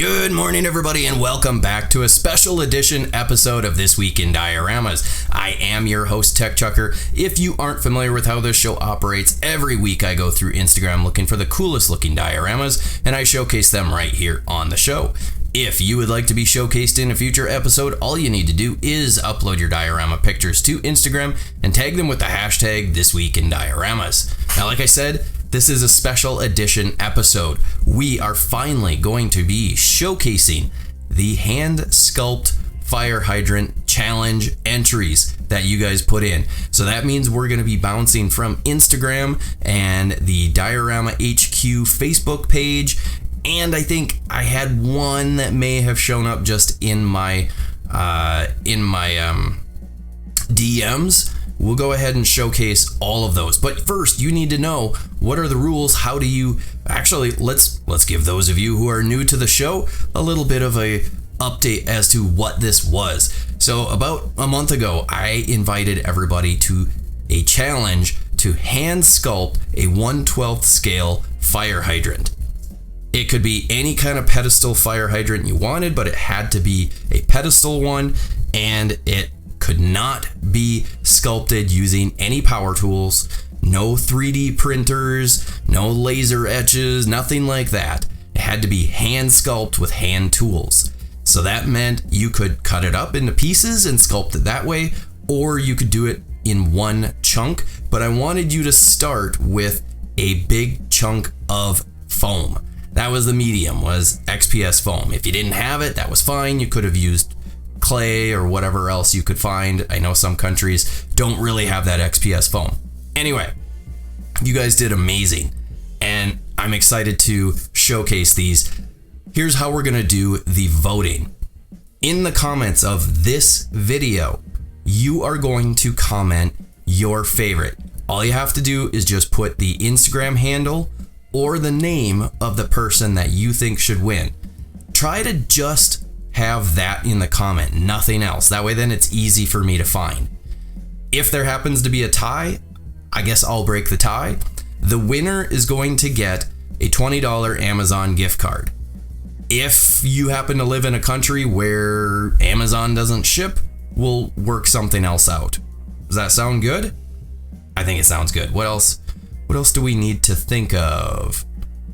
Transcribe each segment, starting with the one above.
Good morning, everybody, and welcome back to a special edition episode of This Week in Dioramas. I am your host, TechChucker. If you aren't familiar with how this show operates, every week I go through Instagram looking for the coolest looking dioramas, and I showcase them right here on the show. If you would like to be showcased in a future episode, all you need to do is upload your diorama pictures to Instagram and tag them with the hashtag This Week in Dioramas. Now, like I said, this is a special edition episode. We are finally going to be showcasing the hand sculpt fire hydrant challenge entries that you guys put in. So that means we're going to be bouncing from Instagram and the Diorama HQ Facebook page. And I think I had one that may have shown up just in my DMs. We'll go ahead and showcase all of those. But first, you need to know, what are the rules? How do you actually, let's give those of you who are new to the show a little bit of a update as to what this was. So about a month ago, I invited everybody to a challenge to hand sculpt a 1/12 scale fire hydrant. It could be any kind of pedestal fire hydrant you wanted, but it had to be a pedestal one, and it could not be sculpted using any power tools, no 3D printers, no laser etches, nothing like that. It had to be hand sculpt with hand tools. So that meant you could cut it up into pieces and sculpt it that way, or you could do it in one chunk, but I wanted you to start with a big chunk of foam. That was the medium, was XPS foam. If you didn't have it, that was fine. You could have used clay or whatever else you could find. I know some countries don't really have that XPS foam. Anyway, you guys did amazing, and I'm excited to showcase these. Here's how we're gonna do the voting. In the comments of this video, you are going to comment your favorite. All you have to do is just put the Instagram handle or the name of the person that you think should win. Try to just have that in the comment, nothing else. That way then it's easy for me to find. If there happens to be a tie, I guess I'll break the tie. The winner is going to get a $20 Amazon gift card. If you happen to live in a country where Amazon doesn't ship, we'll work something else out. Does that sound good? I think it sounds good. What else do we need to think of?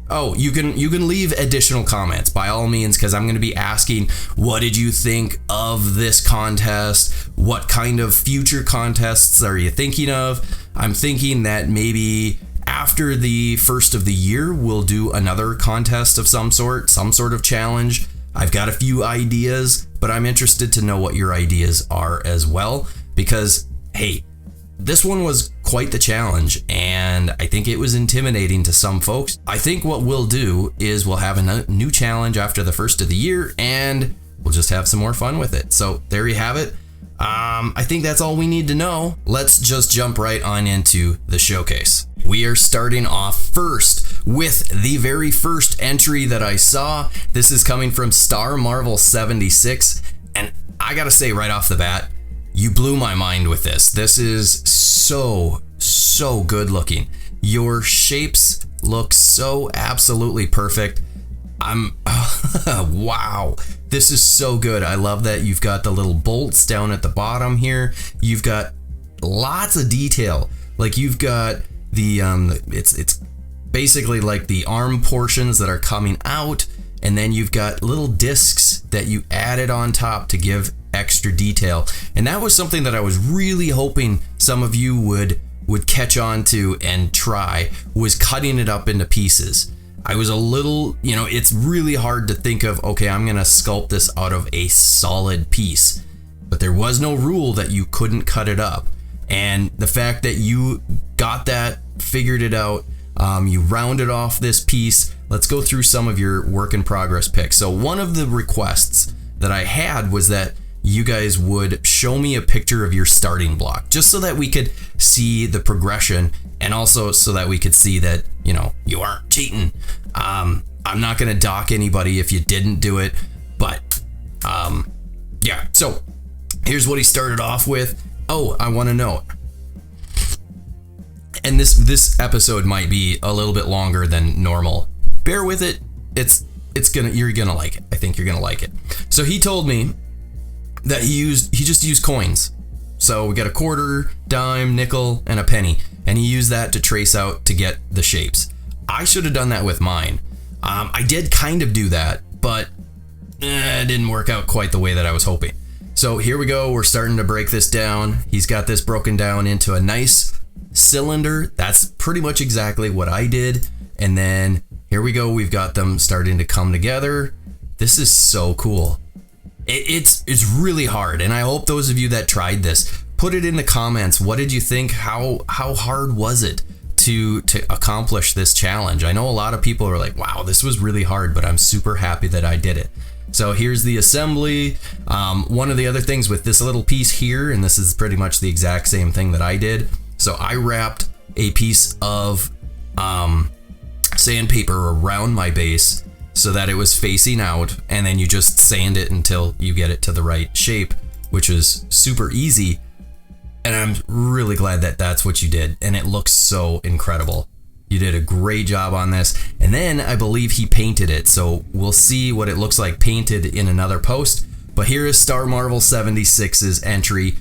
Oh, you can leave additional comments by all means, because I'm going to be asking, what did you think of this contest? What kind of future contests are you thinking of? I'm thinking that maybe after the first of the year, we'll do another contest of some sort of challenge. I've got a few ideas, but I'm interested to know what your ideas are as well, because hey, this one was quite the challenge, and I think it was intimidating to some folks. I think what we'll do is we'll have a new challenge after the first of the year, and we'll just have some more fun with it. So there you have it. I think that's all we need to know. Let's just jump right on into the showcase. We are starting off first with the very first entry that I saw. This is coming from Star Marvel 76, and I gotta say right off the bat, you blew my mind with this. This is so good looking. Your shapes look so absolutely perfect. Wow, this is so good. I love that you've got the little bolts down at the bottom here. You've got lots of detail. Like you've got the it's basically like the arm portions that are coming out, and then you've got little discs that you added on top to give extra detail. And that was something that I was really hoping some of you would catch on to and try, was cutting it up into pieces. I was a little, it's really hard to think of, okay, I'm gonna sculpt this out of a solid piece, but there was no rule that you couldn't cut it up. And the fact that you got that, figured it out, you rounded off this piece. Let's go through some of your work in progress pics. So one of the requests that I had was that you guys would show me a picture of your starting block, just so that we could see the progression, and also so that we could see that, you aren't cheating. I'm not gonna dock anybody if you didn't do it, but yeah. So here's what he started off with. Oh, I want to know. And this episode might be a little bit longer than normal. Bear with it. It's you're gonna like it. I think you're gonna like it. So he told me that he just used coins. So we got a quarter, dime, nickel, and a penny, and he used that to trace out to get the shapes. I should have done that with mine. I did kind of do that, but it didn't work out quite the way that I was hoping. So here we go. We're starting to break this down. He's got this broken down into a nice cylinder. That's pretty much exactly what I did. And then here we go. We've got them starting to come together. This is so cool. It's really hard, and I hope those of you that tried this, put it in the comments. What did you think? How hard was it to accomplish this challenge? I know a lot of people are like, wow, this was really hard, but I'm super happy that I did it. So here's the assembly. One of the other things with this little piece here, and this is pretty much the exact same thing that I did. So I wrapped a piece of sandpaper around my base so that it was facing out, and then you just sand it until you get it to the right shape, which is super easy. And I'm really glad that that's what you did, and it looks so incredible. You did a great job on this. And then I believe he painted it, so we'll see what it looks like painted in another post. But here is Star Marvel 76's entry.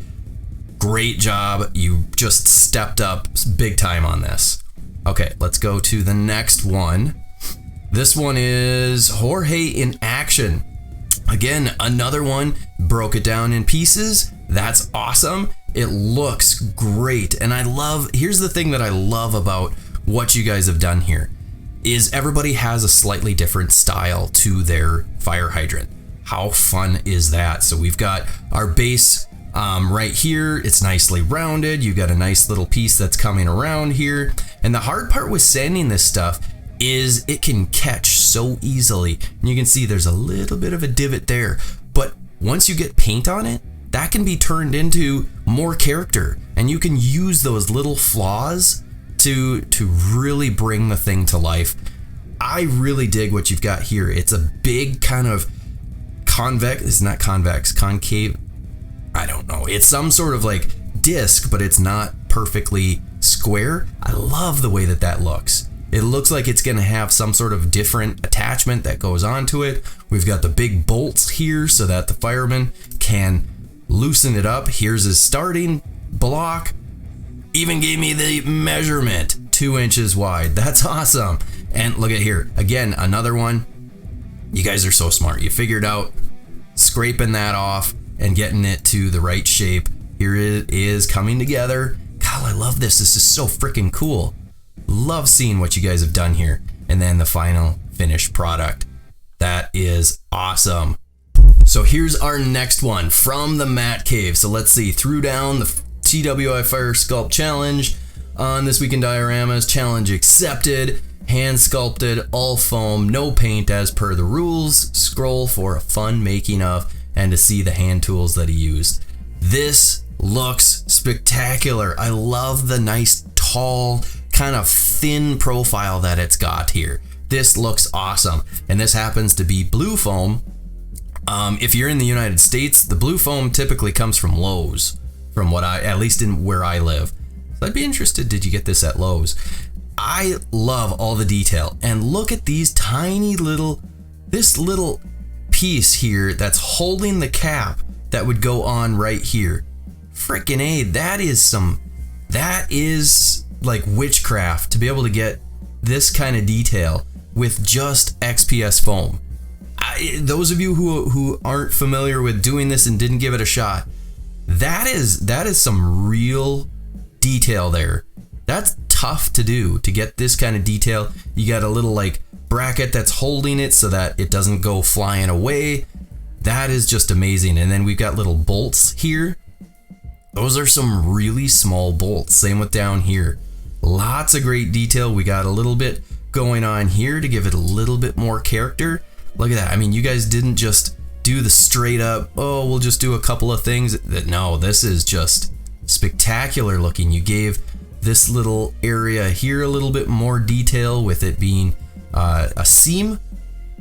Great job. You just stepped up big time on this. Okay, let's go to the next one. This one is Jorge in action. Again, another one, broke it down in pieces. That's awesome. It looks great. And here's the thing that I love about what you guys have done here is everybody has a slightly different style to their fire hydrant. How fun is that? So we've got our base right here. It's nicely rounded. You've got a nice little piece that's coming around here. And the hard part with sanding this stuff is it can catch so easily. And you can see there's a little bit of a divot there. But once you get paint on it, that can be turned into more character. And you can use those little flaws to really bring the thing to life. I really dig what you've got here. It's a big kind of concave. I don't know. It's some sort of like disc, but it's not perfectly square. I love the way that looks. It looks like it's going to have some sort of different attachment that goes onto it. We've got the big bolts here so that the fireman can loosen it up. Here's his starting block. Even gave me the measurement, 2 inches wide. That's awesome. And look at here. Again, another one. You guys are so smart. You figured out scraping that off and getting it to the right shape. Here it is coming together. God, I love this. This is so freaking cool. Love seeing what you guys have done here. And then the final finished product. That is awesome. So here's our next one from the Matt Cave. So let's see. Threw down the TWI Fire Sculpt Challenge on This Week in Dioramas. Challenge accepted. Hand sculpted, all foam, no paint as per the rules. Scroll for a fun making of and to see the hand tools that he used. This looks spectacular. I love the nice, tall, kind of thin profile that it's got here. This looks awesome. And this happens to be blue foam. If you're in the United States, the blue foam typically comes from Lowe's, from what at least in where I live. So I'd be interested, did you get this at Lowe's? I love all the detail, and look at these tiny this little piece here that's holding the cap that would go on right here. Frickin' A, that is like witchcraft to be able to get this kind of detail with just XPS foam. Those of you who aren't familiar with doing this and didn't give it a shot, that is some real detail there. That's tough to do, to get this kind of detail. You got a little like bracket that's holding it so that it doesn't go flying away. That is just amazing. And then we've got little bolts here. Those are some really small bolts. Same with down here. Lots of great detail. We got a little bit going on here to give it a little bit more character. Look at that. I mean, you guys didn't just do the straight up, oh, we'll just do a couple of things. No, this is just spectacular looking. You gave this little area here a little bit more detail with it being a seam.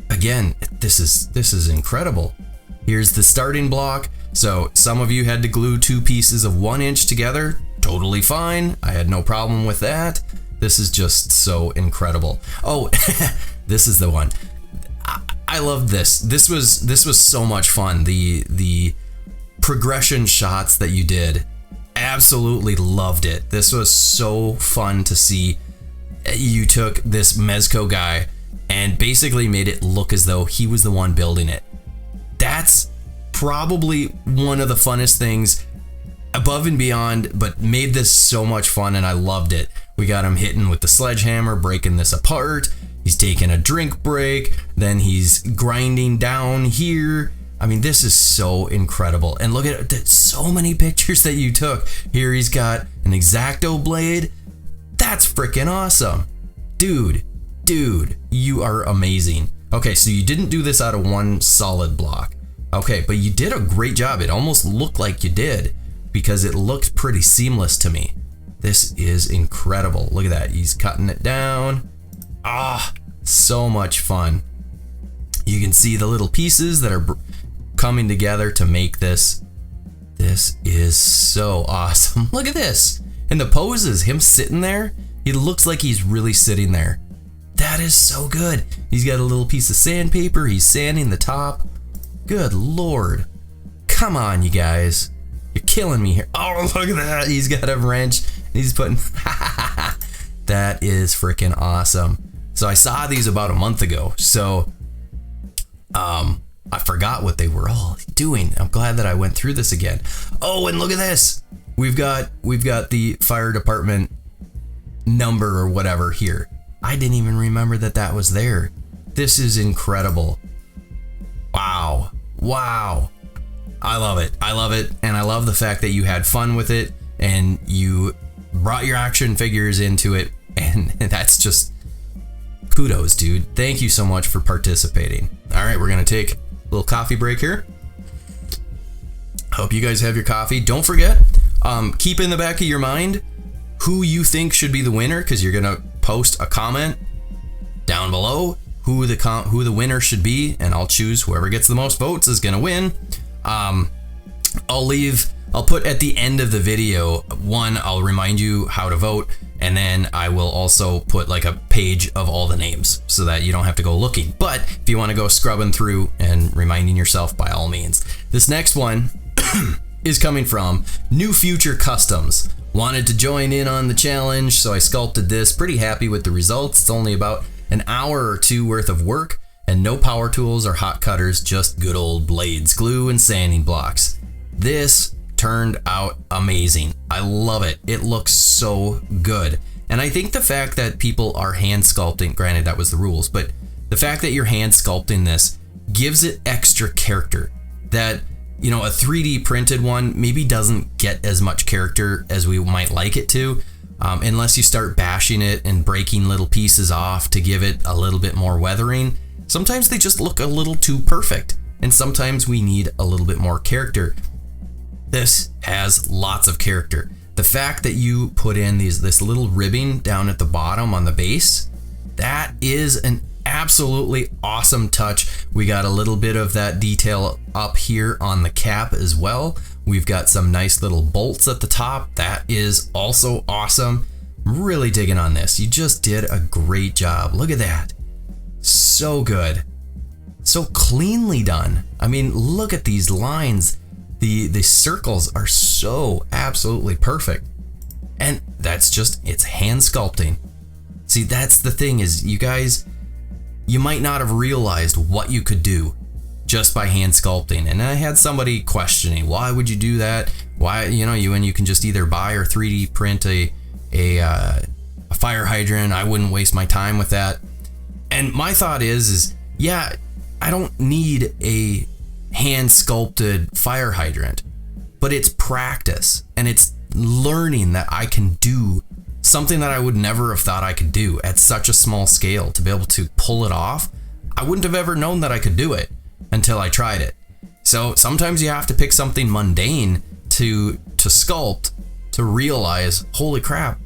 Again, this is incredible. Here's the starting block. So some of you had to glue 2 pieces of 1 inch together. Totally fine. I had no problem with that. This is just so incredible. Oh, this is the one. I loved this. This was so much fun. The progression shots that you did, absolutely loved it. This was so fun to see. You took this mezco guy and basically made it look as though he was the one building it. That's probably one of the funnest things above and beyond, but made this so much fun, and I loved it. We got him hitting with the sledgehammer, breaking this apart. He's taking a drink break, then he's grinding down here. I mean, this is so incredible. And look at it, so many pictures that you took. Here he's got an X-Acto blade. That's freaking awesome. Dude, you are amazing. Okay, so you didn't do this out of one solid block. Okay, but you did a great job. It almost looked like you did because it looked pretty seamless to me. This is incredible. Look at that. He's cutting it down. Ah, so much fun. You can see the little pieces that are coming together to make this. This is so awesome. Look at this. And the poses, him sitting there, he looks like he's really sitting there. That is so good. He's got a little piece of sandpaper. He's sanding the top. Good Lord. Come on, you guys. You're killing me here. Oh, look at that. He's got a wrench. He's putting... That is freaking awesome. So I saw these about a month ago. So I forgot what they were all doing. I'm glad that I went through this again. Oh, and look at this. We've got the fire department number or whatever here. I didn't even remember that that was there. This is incredible. Wow. I love it. And I love the fact that you had fun with it and you brought your action figures into it. And that's just kudos, dude. Thank you so much for participating. All right, we're going to take a little coffee break here. Hope you guys have your coffee. Don't forget, keep in the back of your mind who you think should be the winner, because you're going to post a comment down below who the winner should be, and I'll choose whoever gets the most votes is going to win. I'll put at the end of the video, I'll remind you how to vote, and then I will also put like a page of all the names so that you don't have to go looking. But if you want to go scrubbing through and reminding yourself, by all means. This next one is coming from New Future Customs. Wanted to join in on the challenge, so I sculpted this. Pretty happy with the results. It's only about an hour or two worth of work, and no power tools or hot cutters, just good old blades, glue, and sanding blocks. This turned out amazing. I love it. It looks so good. And I think the fact that people are hand sculpting, granted that was the rules, but the fact that you're hand sculpting this gives it extra character that, you know, a 3D printed one maybe doesn't get as much character as we might like it to, unless you start bashing it and breaking little pieces off to give it a little bit more weathering. Sometimes they just look a little too perfect, and sometimes we need a little bit more character. This has lots of character. The fact that you put in this little ribbing down at the bottom on the base, that is an absolutely awesome touch. We got a little bit of that detail up here on the cap as well. We've got some nice little bolts at the top. That is also awesome. Really digging on this. You just did a great job. Look at that. So good. So cleanly done. I mean, look at these lines. The circles are so absolutely perfect. And that's just, it's hand sculpting. See, that's the thing is, you guys, you might not have realized what you could do just by hand sculpting. And I had somebody questioning, why would you do that? Why, you know, you can just either buy or 3D print a fire hydrant. I wouldn't waste my time with that. And my thought is yeah, I don't need a hand sculpted fire hydrant, but it's practice and it's learning that I can do something that I would never have thought I could do at such a small scale. To be able to pull it off, I wouldn't have ever known that I could do it until I tried it. So sometimes you have to pick something mundane to sculpt to realize, holy crap,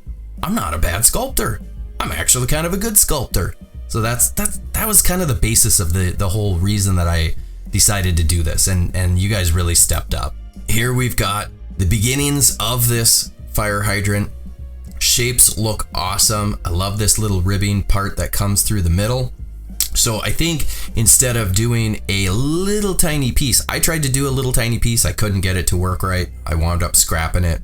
I'm not a bad sculptor. I'm actually kind of a good sculptor. So that was kind of the basis of the whole reason that I decided to do this, and you guys really stepped up. Here we've got the beginnings of this fire hydrant. Shapes look awesome. I love this little ribbing part that comes through the middle. So I think instead of doing a little tiny piece, I tried to do a little tiny piece. I couldn't get it to work right. I wound up scrapping it.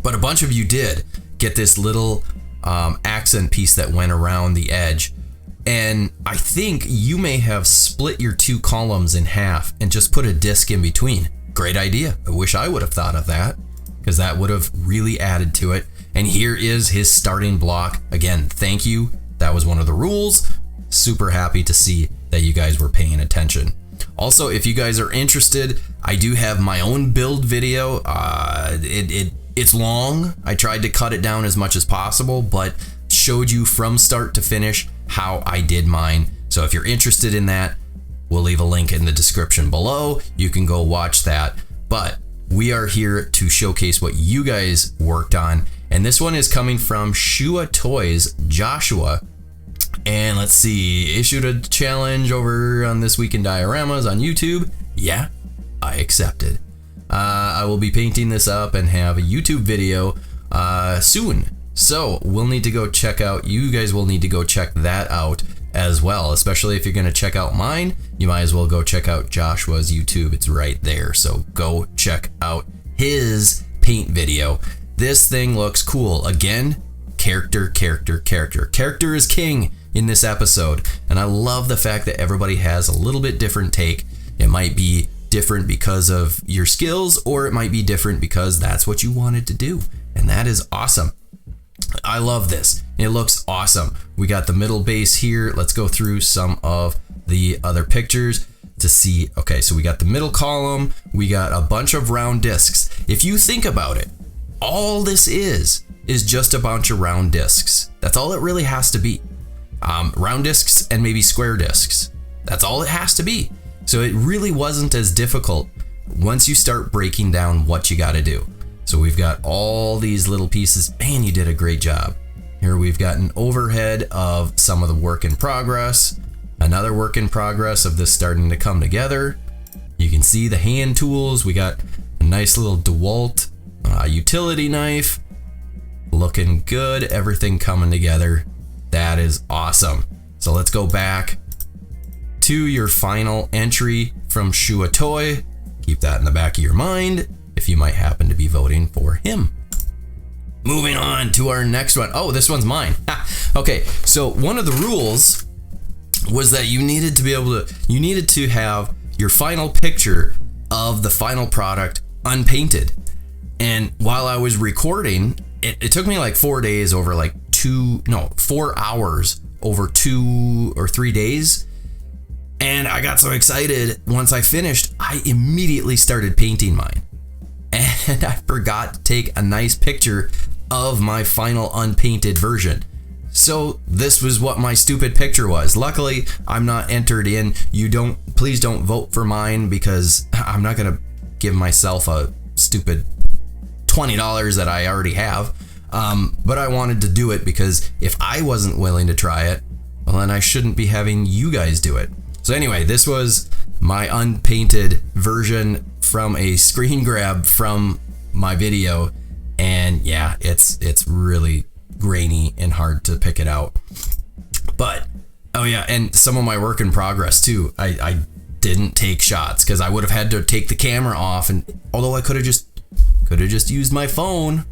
But a bunch of you did get this little accent piece that went around the edge. And I think you may have split your two columns in half and just put a disc in between. Great idea. I wish I would have thought of that, because that would have really added to it. And here is his starting block. Again, thank you. That was one of the rules. Super happy to see that you guys were paying attention. Also, if you guys are interested, I do have my own build video. It's long. I tried to cut it down as much as possible, but showed you from start to finish how I did mine. So if you're interested in that, we'll leave a link in the description below. You can go watch that. But we are here to showcase what you guys worked on. And this one is coming from Shua Toys, Joshua. And let's see, issued a challenge over on This Week in Dioramas on YouTube. Yeah, I accepted. I will be painting this up and have a YouTube video soon. So we'll need to go check out, you guys will need to go check that out as well. Especially if you're going to check out mine, you might as well go check out Joshua's YouTube. It's right there. So go check out his paint video. This thing looks cool. Again, character. Character is king in this episode. And I love the fact that everybody has a little bit different take. It might be different because of your skills, or it might be different because that's what you wanted to do. And that is awesome. I love this. It looks awesome. We got the middle base here. Let's go through some of the other pictures to see. Okay, so we got the middle column. We got a bunch of round discs. If you think about it, all this is just a bunch of round discs. That's all it really has to be. Round discs and maybe square discs. That's all it has to be. So it really wasn't as difficult once you start breaking down what you got to do. So we've got all these little pieces. Man, you did a great job. Here we've got an overhead of some of the work in progress. Another work in progress of this starting to come together. You can see the hand tools. We got a nice little DeWalt utility knife. Looking good. Everything coming together. That is awesome. So let's go back to your final entry from Shua Toy. Keep that in the back of your mind if you might happen to be voting for him. Moving on to our next one. Oh, this one's mine. Okay, so one of the rules was that you needed to have your final picture of the final product unpainted. And while I was recording, it took me like 4 days over 4 hours over 2 or 3 days. And I got so excited once I finished, I immediately started painting mine. And I forgot to take a nice picture of my final unpainted version. So this was what my stupid picture was. Luckily, I'm not entered in. Please don't vote for mine, because I'm not gonna give myself a stupid $20 that I already have. But I wanted to do it because if I wasn't willing to try it, well, then I shouldn't be having you guys do it. So anyway, this was my unpainted version from a screen grab from my video. And yeah, it's really grainy and hard to pick it out. But, oh yeah, and some of my work in progress too. I didn't take shots because I would have had to take the camera off, and although I could have just used my phone,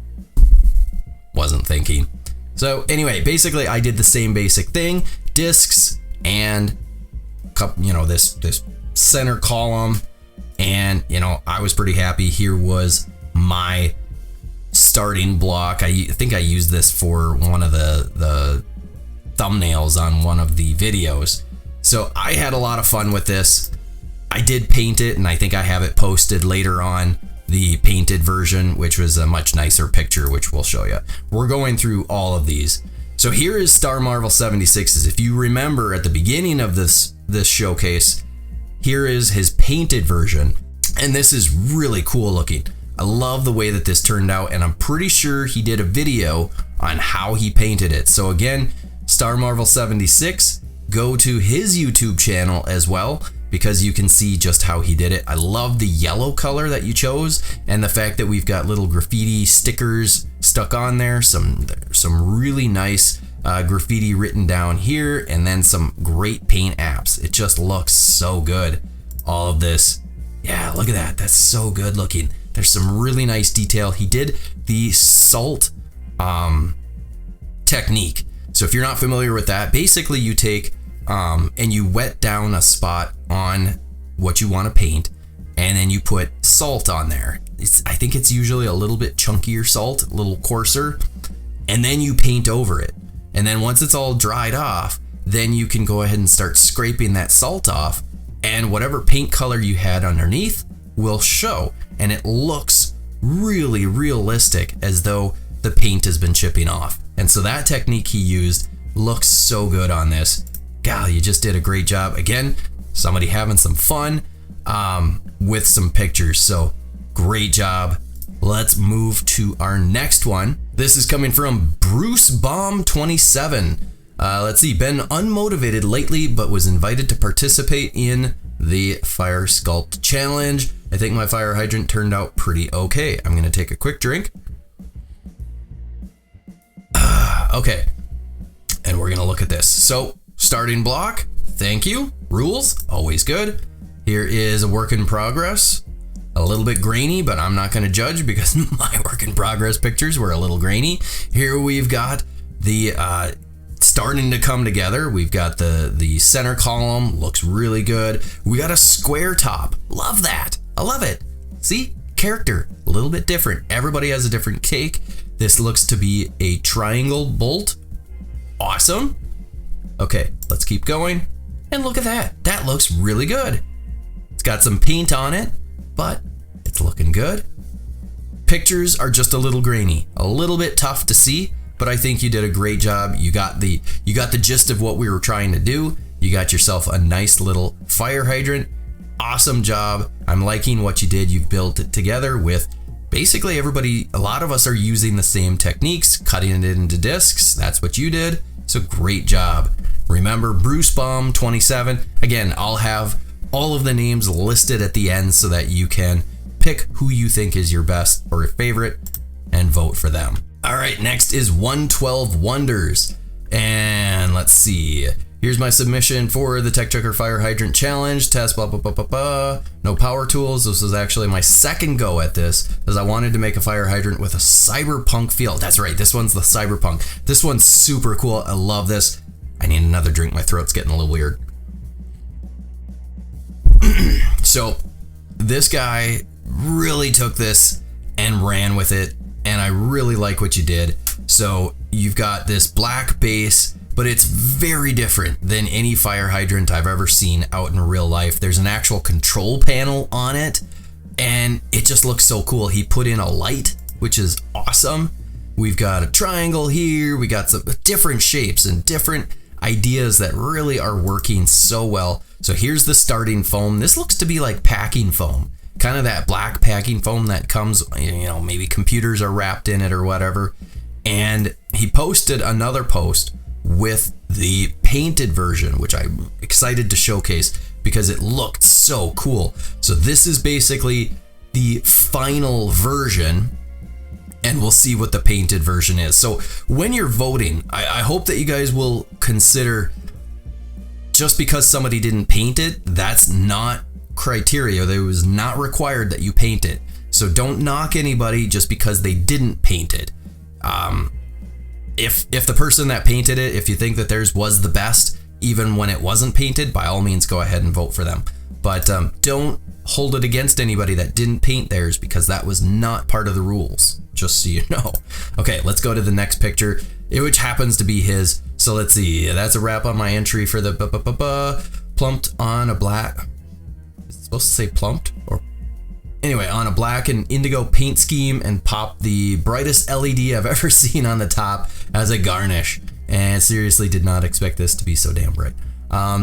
wasn't thinking. So anyway, basically I did the same basic thing, discs and this center column, and I was pretty happy. Here was my starting block. I think I used this for one of the thumbnails on one of the videos. So I had a lot of fun with this. I did paint it, and I think I have it posted later on, the painted version, which was a much nicer picture, which we'll show you. We're going through all of these. So here is Star Marvel 76's. If you remember at the beginning of this showcase, here is his painted version, and this is really cool looking. I love the way that this turned out, and I'm pretty sure he did a video on how he painted it. So again, Star Marvel 76, go to his YouTube channel as well, because you can see just how he did it. I love the yellow color that you chose, and the fact that we've got little graffiti stickers stuck on there, some really nice graffiti written down here, and then some great paint apps. It just looks so good. All of this, yeah, look at that. That's so good looking. There's some really nice detail. He did the SCULT technique. So if you're not familiar with that, basically you take and you wet down a spot on what you want to paint, and then you put salt on there. I think it's usually a little bit chunkier salt, a little coarser, and then you paint over it. And then once it's all dried off, then you can go ahead and start scraping that salt off, and whatever paint color you had underneath will show, and it looks really realistic, as though the paint has been chipping off. And so that technique he used looks so good on this. Golly, you just did a great job. Again, somebody having some fun with some pictures. So great job. Let's move to our next one. This is coming from Bruce Bomb 27. Let's see, been unmotivated lately, but was invited to participate in the Fire Sculpt Challenge. I think my fire hydrant turned out pretty okay. I'm gonna take a quick drink. Okay, and we're gonna look at this. So, starting block, thank you. Rules, always good. Here is a work in progress. A little bit grainy, but I'm not gonna judge because my work in progress pictures were a little grainy. Here we've got the starting to come together. We've got the center column, looks really good. We got a square top, love that, I love it. See, character, a little bit different. Everybody has a different take. This looks to be a triangle bolt, awesome. Okay, let's keep going, and look at that, that looks really good. It's got some paint on it, but it's looking good. Pictures are just a little grainy, a little bit tough to see, but I think you did a great job. You got the gist of what we were trying to do. You got yourself a nice little fire hydrant. Awesome job. I'm liking what you did. You've built it together with basically everybody. A lot of us are using the same techniques, cutting it into discs. That's what you did. So great job. Remember, Bruce Bomb 27. Again, I'll have all of the names listed at the end so that you can pick who you think is your best or your favorite and vote for them. All right, next is 112 Wonders. And let's see. Here's my submission for the TechChucker Fire Hydrant Challenge. Test, blah, blah, blah, blah, blah. No power tools. This was actually my second go at this, because I wanted to make a fire hydrant with a cyberpunk feel. That's right, this one's the cyberpunk. This one's super cool. I love this. I need another drink. My throat's getting a little weird. So this guy really took this and ran with it, and I really like what you did. So you've got this black base, but it's very different than any fire hydrant I've ever seen out in real life. There's an actual control panel on it, and it just looks so cool. He put in a light, which is awesome. We've got a triangle here. We got some different shapes and different ideas that really are working so well. So here's the starting foam. This looks to be like packing foam, kind of that black packing foam that comes, you know, maybe computers are wrapped in it or whatever. And he posted another post with the painted version, which I'm excited to showcase because it looked so cool. So this is basically the final version, and we'll see what the painted version is. So when you're voting, I hope that you guys will consider, just because somebody didn't paint it, that's not criteria. It was not required that you paint it. So don't knock anybody just because they didn't paint it. If the person that painted it, if you think that theirs was the best, even when it wasn't painted, by all means go ahead and vote for them. But don't hold it against anybody that didn't paint theirs, because that was not part of the rules, just so you know. Okay, let's go to the next picture, which happens to be his. So let's see, that's a wrap on my entry for the plumped on a black, is it supposed to say plumped? Or anyway, on a black and indigo paint scheme, and pop the brightest LED I've ever seen on the top as a garnish. And seriously did not expect this to be so damn bright.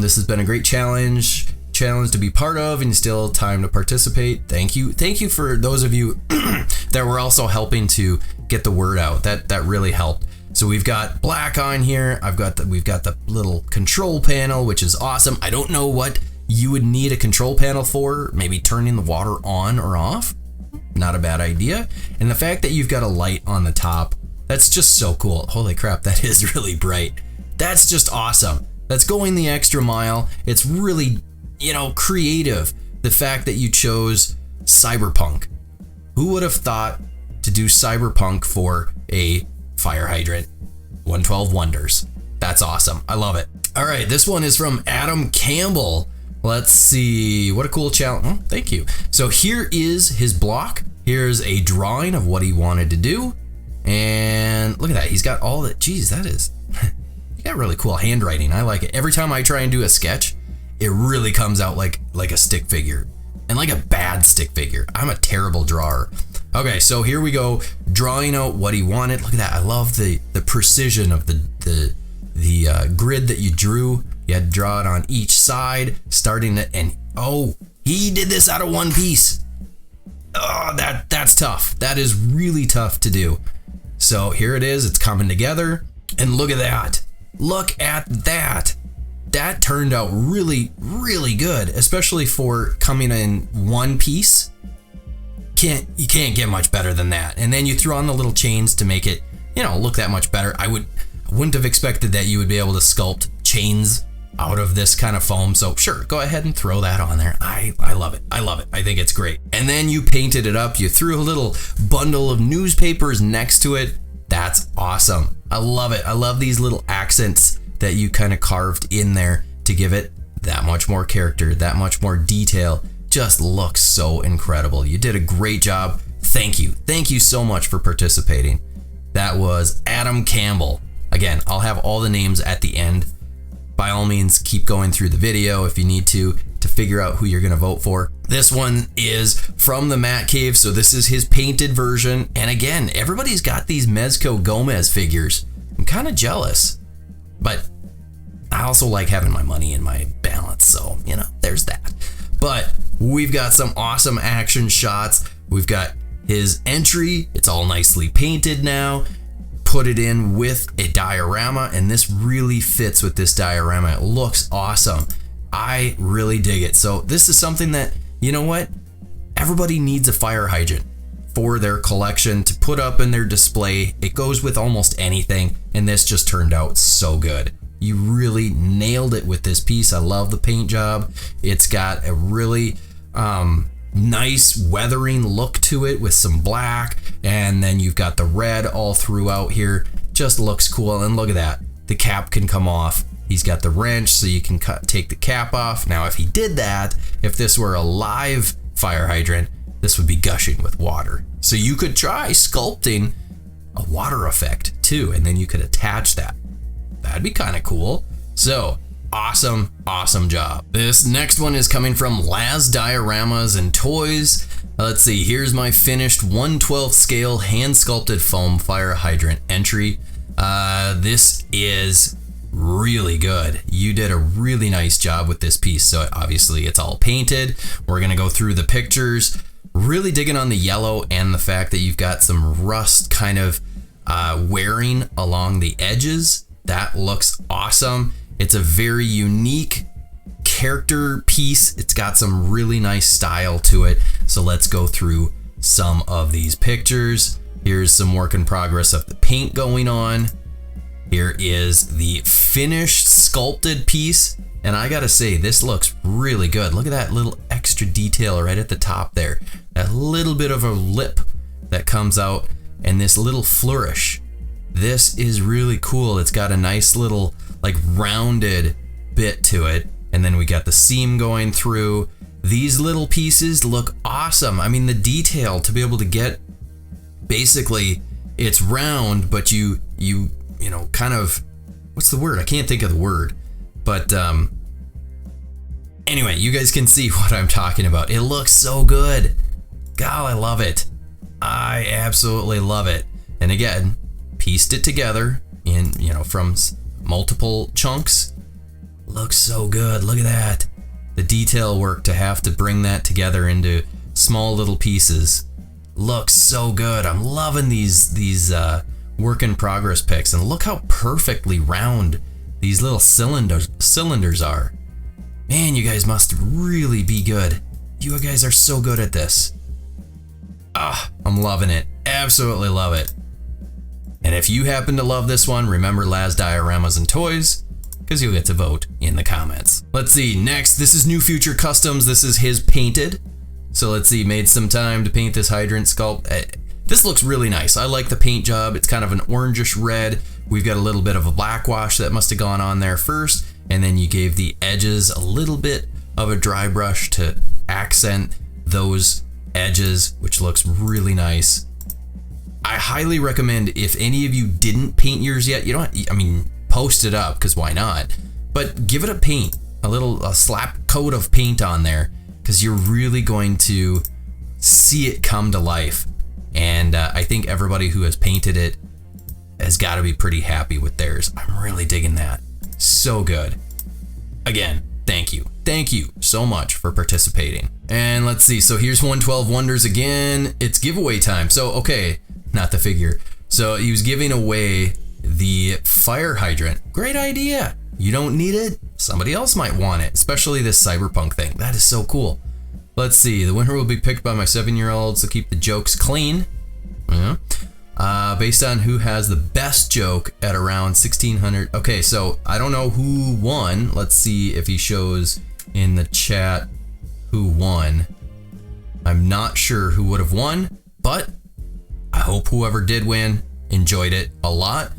This has been a great challenge to be part of, and still time to participate. Thank you for those of you that were also helping to get the word out. That really helped. So we've got black on here. We've got the little control panel, which is awesome. I don't know what you would need a control panel for. Maybe turning the water on or off. Not a bad idea. And the fact that you've got a light on the top, That's just so cool. Holy crap, that is really bright. That's just awesome. That's going the extra mile. It's really, creative. The fact that you chose cyberpunk. Who would have thought to do cyberpunk for a fire hydrant? 112 Wonders. That's awesome. I love it. All right, this one is from Adam Campbell. Let's see. What a cool challenge. Oh, thank you. So here is his block. Here's a drawing of what he wanted to do. And look at that. He's got all that. Geez, that is... You got really cool handwriting. I like it. Every time I try and do a sketch, it really comes out like a stick figure. And like a bad stick figure. I'm a terrible drawer. Okay, so here we go. Drawing out what he wanted. Look at that. I love the precision of the grid that you drew. You had to draw it on each side, starting it, and oh, he did this out of one piece. Oh, that's tough. That is really tough to do. So here it is. It's coming together, and look at that. Look at that. That turned out really, really good, especially for coming in one piece. You can't get much better than that. And then you threw on the little chains to make it, look that much better. I wouldn't have expected that you would be able to sculpt chains out of this kind of foam. So sure, go ahead and throw that on there. I love it. I love it. I think it's great. And then you painted it up. You threw a little bundle of newspapers next to it. That's awesome. I love it. I love these little accents that you kind of carved in there to give it that much more character, that much more detail. Just looks so incredible. You did a great job. Thank you. Thank you so much for participating. That was Adam Campbell. Again, I'll have all the names at the end. By all means, keep going through the video if you need to figure out who you're going to vote for. This one is from the Matt Cave, so this is his painted version. And again, everybody's got these Mezco Gomez figures. I'm kind of jealous, but I also like having my money in my balance, so, there's that. But we've got some awesome action shots. We've got his entry. It's all nicely painted now. Put it in with a diorama, and this really fits with this diorama. It looks awesome. I really dig it. So this is something that, everybody needs a fire hydrant for their collection to put up in their display. It goes with almost anything, and this just turned out so good. You really nailed it with this piece. I love the paint job. It's got a really nice weathering look to it with some black, and then you've got the red all throughout here. Just looks cool. And look at that. The cap can come off. He's got the wrench so you can take the cap off. Now, if he did that, if this were a live fire hydrant, this would be gushing with water. So you could try sculpting a water effect too, and then you could attach that. That'd be kind of cool. So awesome, awesome job. This next one is coming from Laz Dioramas and Toys. Let's see, here's my finished 1/12 scale hand sculpted foam fire hydrant entry. This is really good. You did a really nice job with this piece. So obviously it's all painted. We're gonna go through the pictures, really digging on the yellow and the fact that you've got some rust kind of wearing along the edges. That looks awesome. It's a very unique character piece. It's got some really nice style to it. So let's go through some of these pictures. Here's some work in progress of the paint going on. Here is the finished sculpted piece. And I gotta say, this looks really good. Look at that little extra detail right at the top there. That little bit of a lip that comes out and this little flourish. This is really cool. It's got a nice little like rounded bit to it. And then we got the seam going through. These little pieces look awesome. I mean, the detail to be able to get, basically it's round, but you kind of, what's the word? I can't think of the word, but anyway, you guys can see what I'm talking about. It looks so good. God, I love it. I absolutely love it. And again, pieced it together in, from multiple chunks. Looks so good. Look at that. The detail work to have to bring that together into small little pieces. Looks so good. I'm loving these work in progress pics, and look how perfectly round these little cylinders are. Man, you guys must really be good. You guys are so good at this. I'm loving it. Absolutely love it. And if you happen to love this one, remember Laz Dioramas and Toys, because you'll get to vote in the comments. Let's see, next, this is New Future Customs. This is his painted. So let's see, made some time to paint this hydrant sculpt. This looks really nice. I like the paint job. It's kind of an orangish red. We've got a little bit of a black wash that must have gone on there first. And then you gave the edges a little bit of a dry brush to accent those edges, which looks really nice. I highly recommend, if any of you didn't paint yours yet, you don't, I mean, post it up, because why not? But give it a paint, a slap coat of paint on there, because you're really going to see it come to life. And I think everybody who has painted it has got to be pretty happy with theirs. I'm really digging that. So good. Again, thank you. Thank you so much for participating. And let's see, so here's 112 Wonders again. It's giveaway time. So, okay, not the figure. So he was giving away the fire hydrant. Great idea. You don't need it. Somebody else might want it, especially this cyberpunk thing. That is so cool. Let's see, the winner will be picked by my 7-year-old, so keep the jokes clean. Yeah. Based on who has the best joke at around 1600. Okay, so I don't know who won. Let's see if he shows in the chat who won. I'm not sure who would have won, but I hope whoever did win enjoyed it a lot.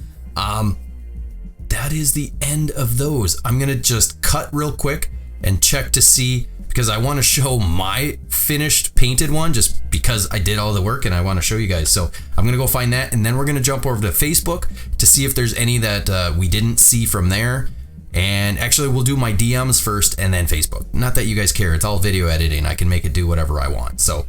That is the end of those. I'm gonna just cut real quick and check to see, because I want to show my finished painted one just because I did all the work and I want to show you guys. So I'm gonna go find that, and then we're gonna jump over to Facebook to see if there's any that we didn't see from there. And actually we'll do my DMs first and then Facebook. Not that you guys care, it's all video editing. I can make it do whatever I want, so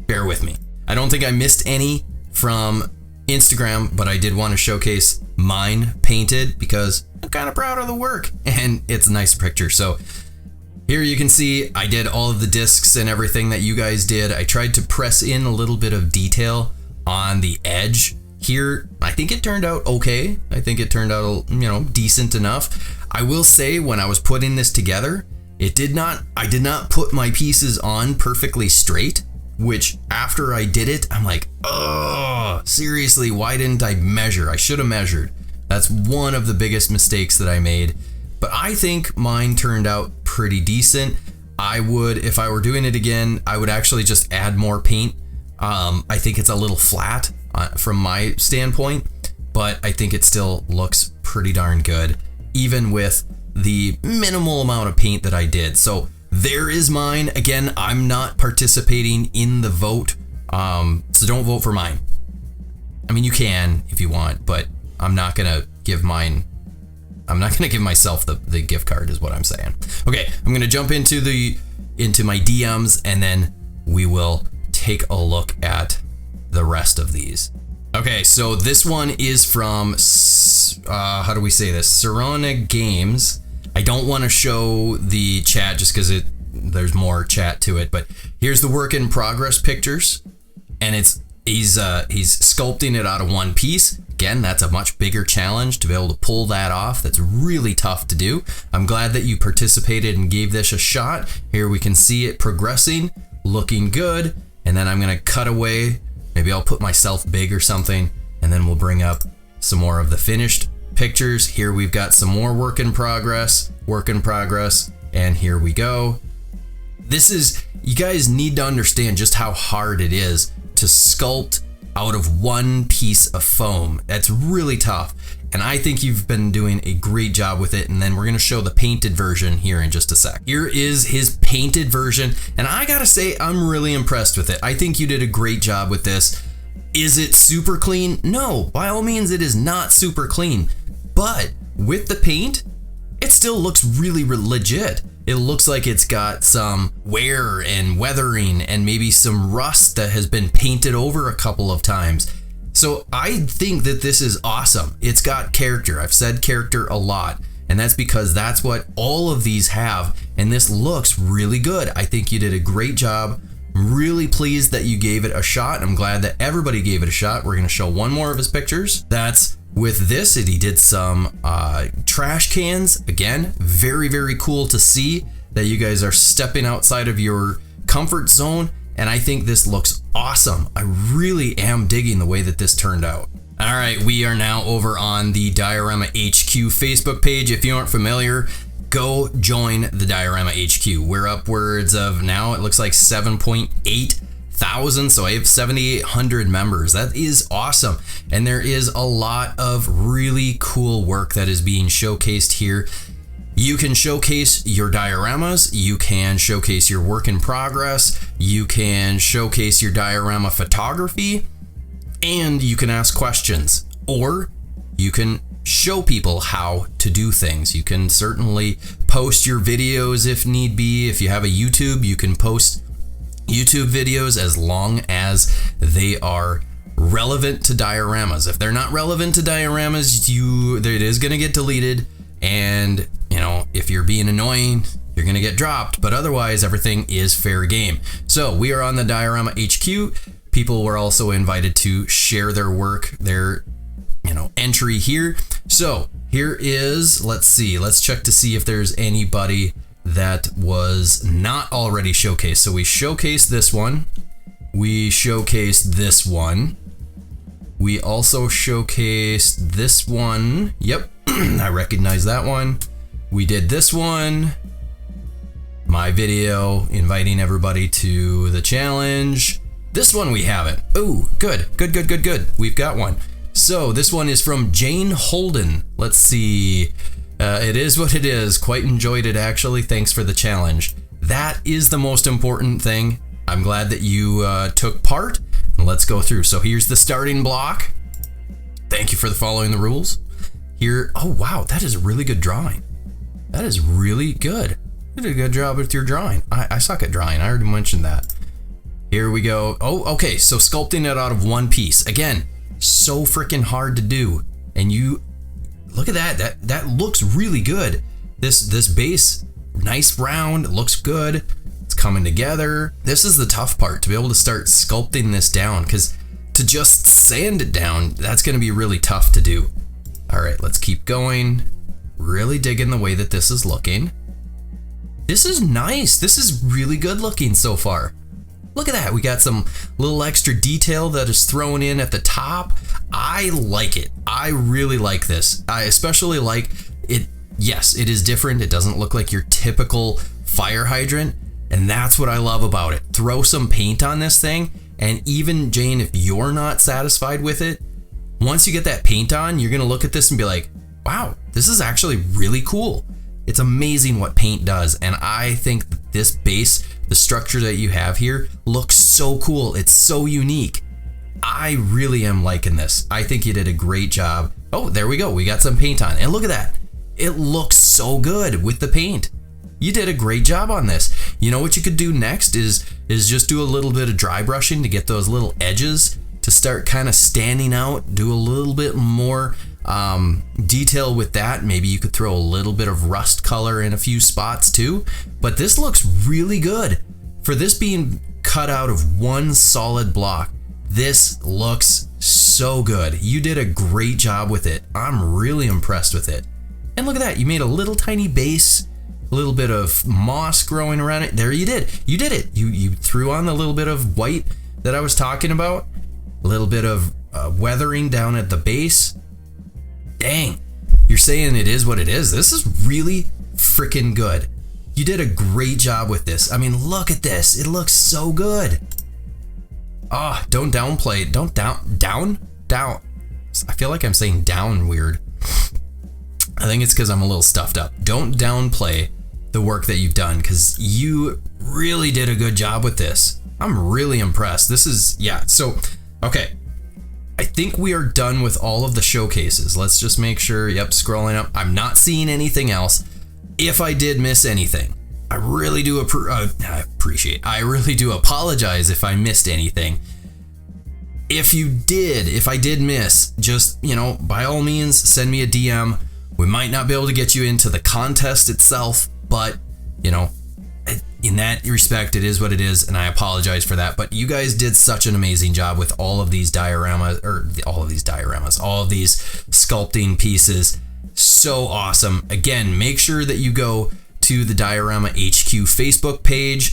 bear with me. I don't think I missed any from Instagram, but I did want to showcase mine painted because I'm kind of proud of the work and it's a nice picture. So here you can see I did all of the discs and everything that you guys did. I tried to press in a little bit of detail on the edge here. I think it turned out okay. I think it turned out, decent enough. I will say, when I was putting this together, I did not put my pieces on perfectly straight, which after I did it, I'm like, oh, seriously, why didn't I measure? I should have measured. That's one of the biggest mistakes that I made. But I think mine turned out pretty decent. I would, if I were doing it again, I would actually just add more paint. I think it's a little flat from my standpoint, but I think it still looks pretty darn good, even with the minimal amount of paint that I did. So there is mine. Again, I'm not participating in the vote, so don't vote for mine. I mean, you can if you want, but I'm not gonna give mine. I'm not gonna give myself the gift card, is what I'm saying. Okay, I'm gonna jump into my DMs, and then we will take a look at the rest of these. Okay, so this one is from how do we say this? Serona Games. I don't want to show the chat just because there's more chat to it, but here's the work in progress pictures, and he's sculpting it out of one piece. Again, that's a much bigger challenge to be able to pull that off. That's really tough to do. I'm glad that you participated and gave this a shot. Here we can see it progressing, looking good, and then I'm gonna cut away. Maybe I'll put myself big or something, and then we'll bring up some more of the finished pictures. Here we've got some more work in progress, and here we go. You guys need to understand just how hard it is to sculpt out of one piece of foam. That's really tough, and I think you've been doing a great job with it. And then we're gonna show the painted version here in just a sec. Here is his painted version, and I gotta say, I'm really impressed with it. I think you did a great job with this. Is it super clean? No, by all means it is not super clean, but with the paint, it still looks really legit. It looks like it's got some wear and weathering and maybe some rust that has been painted over a couple of times. So I think that this is awesome. It's got character. I've said character a lot, and that's because that's what all of these have, and this looks really good. I think you did a great job. I'm really pleased that you gave it a shot. I'm glad that everybody gave it a shot. We're gonna show one more of his pictures. That's with this, and he did some trash cans. Again, very, very cool to see that you guys are stepping outside of your comfort zone, and I think this looks awesome. I really am digging the way that this turned out. All right, we are now over on the Diorama HQ Facebook page. If you aren't familiar, go join the Diorama HQ. We're upwards of now, it looks like 7.8 thousand, so I have 7,800 members. That is awesome. And there is a lot of really cool work that is being showcased here. You can showcase your dioramas, you can showcase your work in progress, you can showcase your diorama photography, and you can ask questions, or you can show people how to do things. You can certainly post your videos if need be. If you have a YouTube, you can post YouTube videos as long as they are relevant to dioramas. If they're not relevant to dioramas, it is going to get deleted, and if you're being annoying, you're going to get dropped, but otherwise everything is fair game. So we are on the Diorama HQ. People were also invited to share their work, their entry here. So here is, let's check to see if there's anybody that was not already showcased. So we showcased this one. We showcased this one. We also showcased this one. Yep, I recognize that one. We did this one. My video inviting everybody to the challenge. This one we haven't. Oh, good. We've got one. So this one is from Jane Holden. Let's see. It is what it is. Quite enjoyed it, actually. Thanks for the challenge. That is the most important thing. I'm glad that you took part. Let's go through. So here's the starting block. Thank you for following the rules. Here, oh wow, that is a really good drawing. That is really good. You did a good job with your drawing. I suck at drawing. I already mentioned that. Here we go. Oh, okay. So sculpting it out of one piece. Again, so freaking hard to do. And you look at that. That looks really good. This base, nice round, looks good. It's coming together. This is the tough part, to be able to start sculpting this down, because to just sand it down, that's going to be really tough to do. All right, let's keep going. Really digging the way that this is looking. This is nice. This is really good looking so far. Look at that. We got some little extra detail that is thrown in at the top. I like it. I really like this. I especially like it. Yes, it is different. It doesn't look like your typical fire hydrant. And that's what I love about it. Throw some paint on this thing. And even, Jane, if you're not satisfied with it, once you get that paint on, you're going to look at this and be like, wow, this is actually really cool. It's amazing what paint does. And I think that this base, the structure that you have here, looks so cool. It's so unique. I really am liking this. I think you did a great job. Oh, there we go. We got some paint on. And look at that. It looks so good with the paint. You did a great job on this. You know what you could do next is just do a little bit of dry brushing to get those little edges to start kind of standing out. Do a little bit more detail with that. Maybe you could throw a little bit of rust color in a few spots too. But this looks really good. For this being cut out of one solid block, this looks so good. You did a great job with it. I'm really impressed with it. And look at that. You made a little tiny base, a little bit of moss growing around it. There you did. You did it. You threw on the little bit of white that I was talking about. A little bit of weathering down at the base. Dang, you're saying it is what it is. This is really freaking good. You did a great job with this. I mean, look at this. It looks so good. Oh, don't downplay. Don't down. I feel like I'm saying down weird. I think it's because I'm a little stuffed up. Don't downplay the work that you've done, because you really did a good job with this. I'm really impressed. This is, yeah, so, okay. I think we are done with all of the showcases. Let's just make sure, yep, scrolling up. I'm not seeing anything else. If I did miss anything, I really do I really do apologize if I missed anything. If I did miss, just, by all means, send me a DM. We might not be able to get you into the contest itself, but, in that respect, it is what it is, and I apologize for that. But you guys did such an amazing job with all of these dioramas, all of these sculpting pieces. So awesome. Again, make sure that you go to the Diorama HQ Facebook page,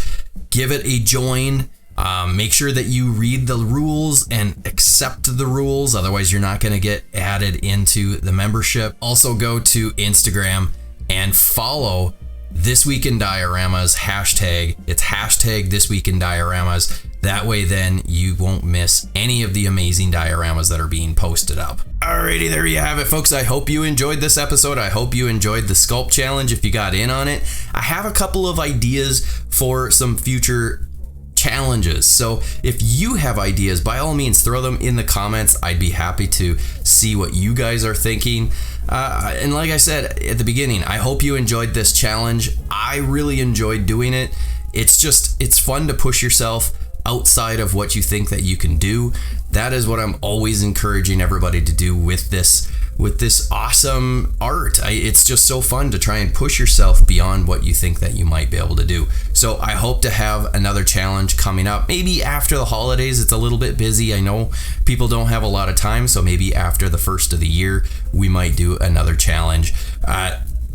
give it a join. Make sure that you read the rules and accept the rules, otherwise you're not going to get added into the membership. Also go to Instagram and follow This Week in Dioramas hashtag. It's hashtag This Week in Dioramas. That way then you won't miss any of the amazing dioramas that are being posted up. Alrighty, there you have it, folks. I hope you enjoyed this episode. I hope you enjoyed the Sculpt Challenge if you got in on it. I have a couple of ideas for some future challenges. So if you have ideas, by all means, throw them in the comments. I'd be happy to see what you guys are thinking. And like I said at the beginning, I hope you enjoyed this challenge. I really enjoyed doing it. It's fun to push yourself outside of what you think that you can do. That is what I'm always encouraging everybody to do with this awesome art. It's just so fun to try and push yourself beyond what you think that you might be able to do. So I hope to have another challenge coming up, maybe after the holidays. It's a little bit busy. I know people don't have a lot of time, so maybe after the first of the year, we might do another challenge.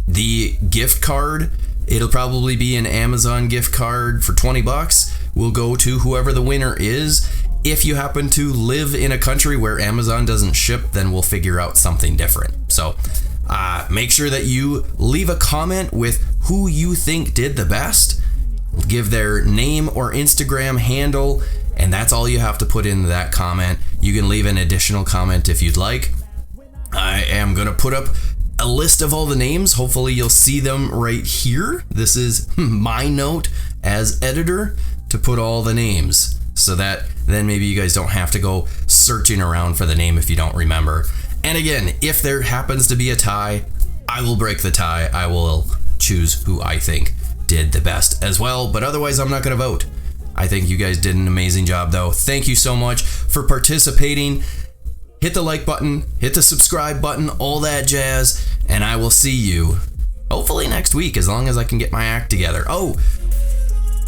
The gift card, it'll probably be an Amazon gift card for $20. Will go to whoever the winner is. If you happen to live in a country where Amazon doesn't ship, then we'll figure out something different. So make sure that you leave a comment with who you think did the best. Give their name or Instagram handle, and that's all you have to put in that comment. You can leave an additional comment if you'd like. I am going to put up a list of all the names. Hopefully you'll see them right here. This is my note as editor to put all the names, so that then maybe you guys don't have to go searching around for the name if you don't remember. And again, if there happens to be a tie, I will break the tie. I will choose who I think did the best as well, but otherwise I'm not going to vote. I think you guys did an amazing job though. Thank you so much for participating. Hit the like button, hit the subscribe button, all that jazz, and I will see you hopefully next week, as long as I can get my act together. Oh,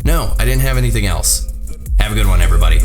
no, I didn't have anything else. Have a good one, everybody.